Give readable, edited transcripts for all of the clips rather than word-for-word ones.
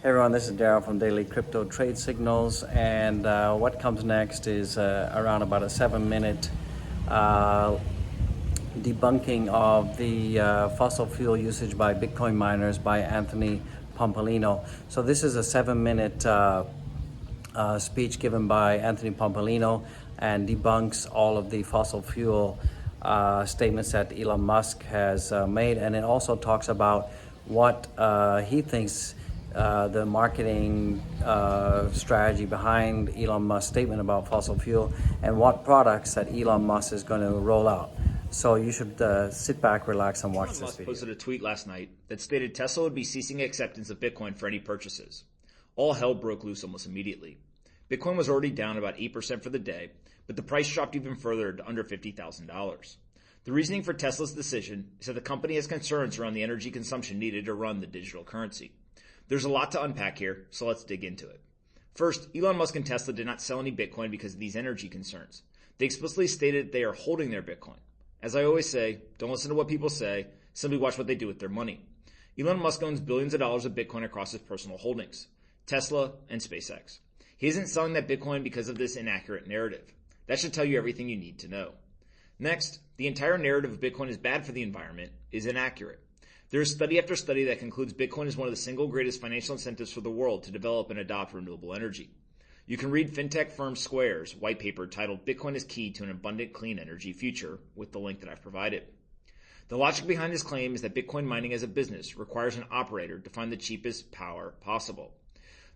Hey everyone, this is Daryl from Daily Crypto Trade Signals, and what comes next is around about a 7-minute debunking of the fossil fuel usage by Bitcoin miners by Anthony Pompliano. So this is a 7-minute speech given by Anthony Pompliano and debunks all of the fossil fuel statements that Elon Musk has made, and it also talks about what he thinks the marketing strategy behind Elon Musk's statement about fossil fuel and what products that Elon Musk is going to roll out. So you should sit back, relax, and watch this Musk video. posted a tweet last night that stated Tesla would be ceasing acceptance of Bitcoin for any purchases. All hell broke loose almost immediately. Bitcoin was already down about 8% for the day, but the price dropped even further to under $50,000. The reasoning for Tesla's decision is that the company has concerns around the energy consumption needed to run the digital currency. There's a lot to unpack here, so let's dig into it. First, Elon Musk and Tesla did not sell any Bitcoin because of these energy concerns. They explicitly stated they are holding their Bitcoin. As I always say, don't listen to what people say, simply watch what they do with their money. Elon Musk owns billions of dollars of Bitcoin across his personal holdings, Tesla and SpaceX. He isn't selling that Bitcoin because of this inaccurate narrative. That should tell you everything you need to know. Next, the entire narrative of Bitcoin is bad for the environment is inaccurate. There is study after study that concludes Bitcoin is one of the single greatest financial incentives for the world to develop and adopt renewable energy. You can read fintech firm Square's white paper titled Bitcoin is Key to an Abundant Clean Energy Future with the link that I've provided. The logic behind this claim is that Bitcoin mining as a business requires an operator to find the cheapest power possible.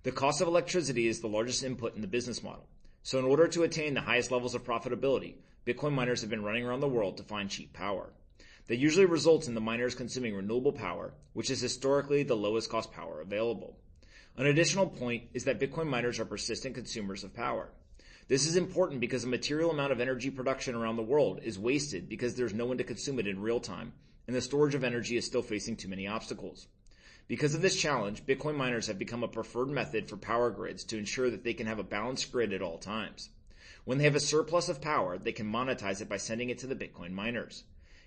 The cost of electricity is the largest input in the business model. So in order to attain the highest levels of profitability, Bitcoin miners have been running around the world to find cheap power. That usually results in the miners consuming renewable power, which is historically the lowest cost power available. An additional point is that Bitcoin miners are persistent consumers of power. This is important because a material amount of energy production around the world is wasted because there's no one to consume it in real time, and the storage of energy is still facing too many obstacles. Because of this challenge, Bitcoin miners have become a preferred method for power grids to ensure that they can have a balanced grid at all times. When they have a surplus of power, they can monetize it by sending it to the Bitcoin miners.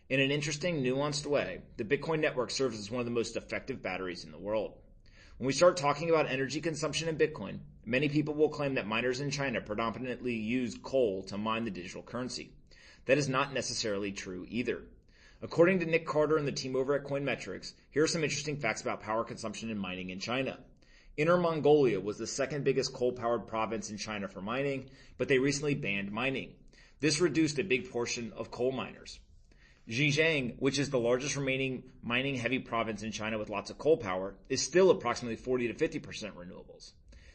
In an interesting, nuanced way, the Bitcoin network serves as one of the most effective batteries in the world. When we start talking about energy consumption in Bitcoin, many people will claim that miners in China predominantly use coal to mine the digital currency. That is not necessarily true either. According to Nick Carter and the team over at Coinmetrics, here are some interesting facts about power consumption and mining in China. Inner Mongolia was the second biggest coal-powered province in China for mining, but they recently banned mining. This reduced a big portion of coal miners. Xinjiang, which is the largest remaining mining-heavy province in China with lots of coal power, is still approximately 40 to 50% renewables.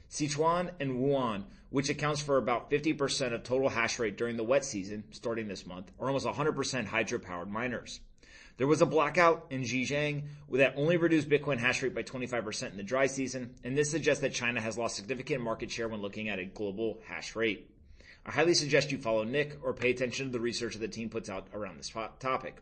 Sichuan and Wuhan, which accounts for about 50% of total hash rate during the wet season, starting this month, are almost 100% hydro-powered miners. There was a blackout in Xinjiang that only reduced Bitcoin hash rate by 25% in the dry season, and this suggests that China has lost significant market share when looking at a global hash rate. I highly suggest you follow Nick or pay attention to the research that the team puts out around this topic.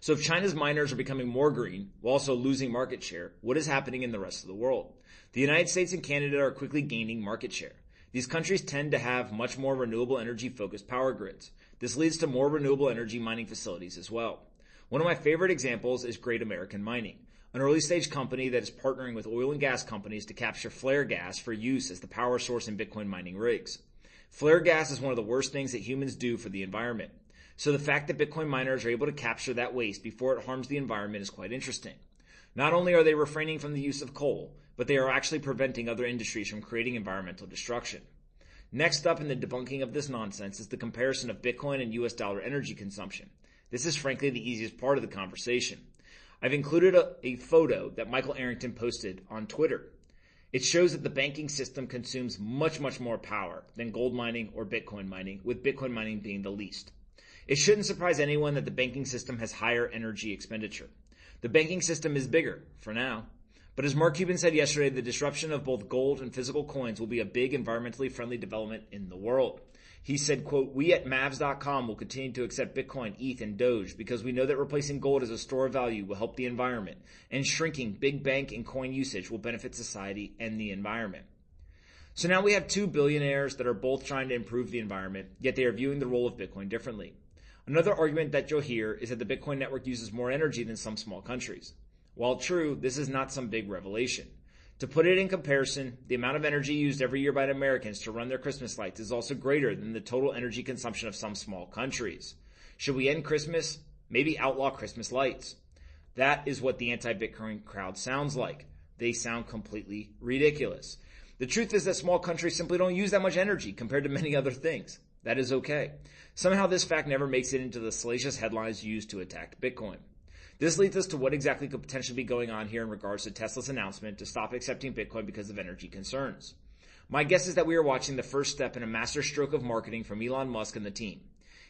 So if China's miners are becoming more green while also losing market share, what is happening in the rest of the world? The United States and Canada are quickly gaining market share. These countries tend to have much more renewable energy focused power grids. This leads to more renewable energy mining facilities as well. One of my favorite examples is Great American Mining, an early stage company that is partnering with oil and gas companies to capture flare gas for use as the power source in Bitcoin mining rigs. Flare gas is one of the worst things that humans do for the environment. So the fact that Bitcoin miners are able to capture that waste before it harms the environment is quite interesting. Not only are they refraining from the use of coal, but they are actually preventing other industries from creating environmental destruction. Next up in the debunking of this nonsense is the comparison of Bitcoin and US dollar energy consumption. This is frankly the easiest part of the conversation. I've included a photo that Michael Arrington posted on Twitter. It shows that the banking system consumes much more power than gold mining or Bitcoin mining, with Bitcoin mining being the least. It shouldn't surprise anyone that the banking system has higher energy expenditure. The banking system is bigger, for now. But as Mark Cuban said yesterday, the disruption of both gold and physical coins will be a big environmentally friendly development in the world. He said, quote, "We at Mavs.com will continue to accept Bitcoin, ETH, and Doge because we know that replacing gold as a store of value will help the environment, and shrinking big bank and coin usage will benefit society and the environment." So now we have two billionaires that are both trying to improve the environment, yet they are viewing the role of Bitcoin differently. Another argument that you'll hear is that the Bitcoin network uses more energy than some small countries. While true, this is not some big revelation. To put it in comparison, the amount of energy used every year by Americans to run their Christmas lights is also greater than the total energy consumption of some small countries. Should we end Christmas? Maybe outlaw Christmas lights. That is what the anti-Bitcoin crowd sounds like. They sound completely ridiculous. The truth is that small countries simply don't use that much energy compared to many other things. That is okay. Somehow this fact never makes it into the salacious headlines used to attack Bitcoin. This leads us to what exactly could potentially be going on here in regards to Tesla's announcement to stop accepting Bitcoin because of energy concerns. My guess is that we are watching the first step in a masterstroke of marketing from Elon Musk and the team.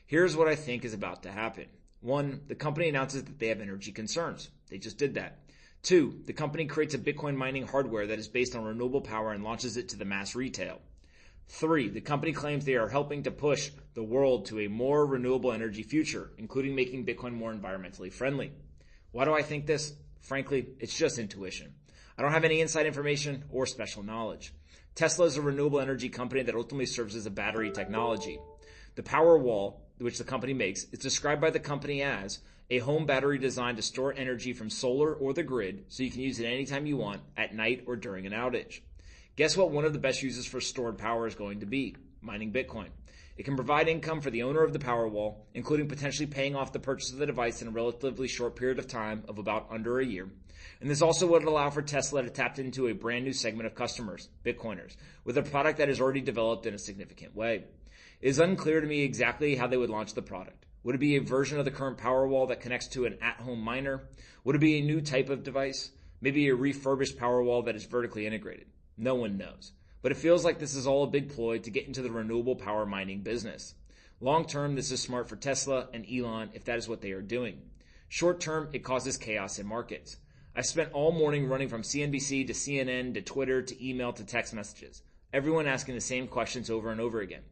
Here's what I think is about to happen. 1, the company announces that they have energy concerns. They just did that. 2, the company creates a Bitcoin mining hardware that is based on renewable power and launches it to the mass retail. 3, the company claims they are helping to push the world to a more renewable energy future, including making Bitcoin more environmentally friendly. Why do I think this? Frankly, it's just intuition. I don't have any inside information or special knowledge. Tesla is a renewable energy company that ultimately serves as a battery technology. The Powerwall, which the company makes, is described by the company as a home battery designed to store energy from solar or the grid so you can use it anytime you want, at night or during an outage. Guess what one of the best uses for stored power is going to be? Mining Bitcoin. It can provide income for the owner of the Powerwall, including potentially paying off the purchase of the device in a relatively short period of time of about under a year. And this also would allow for Tesla to tap into a brand new segment of customers, Bitcoiners, with a product that is already developed in a significant way. It is unclear to me exactly how they would launch the product. Would it be a version of the current Powerwall that connects to an at-home miner? Would it be a new type of device? Maybe a refurbished Powerwall that is vertically integrated? No one knows. But it feels like this is all a big ploy to get into the renewable power mining business. Long term, this is smart for Tesla and Elon if that is what they are doing. Short term, it causes chaos in markets. I spent all morning running from CNBC to CNN to Twitter to email to text messages. Everyone asking the same questions over and over again.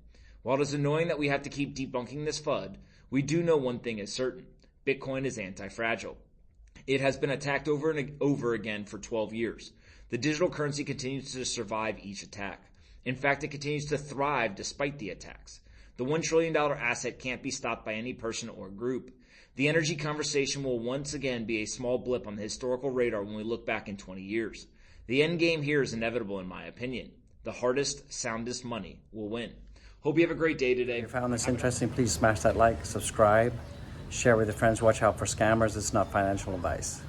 While it is annoying that we have to keep debunking this FUD, we do know one thing is certain. Bitcoin is anti-fragile. It has been attacked over and over again for 12 years. The digital currency continues to survive each attack. In fact, it continues to thrive despite the attacks. The $1 trillion asset can't be stopped by any person or group. The energy conversation will once again be a small blip on the historical radar when we look back in 20 years. The end game here is inevitable in my opinion. The hardest, soundest money will win. Hope you have a great day today. If you found this interesting, please smash that like, subscribe, share with your friends, watch out for scammers. It's not financial advice.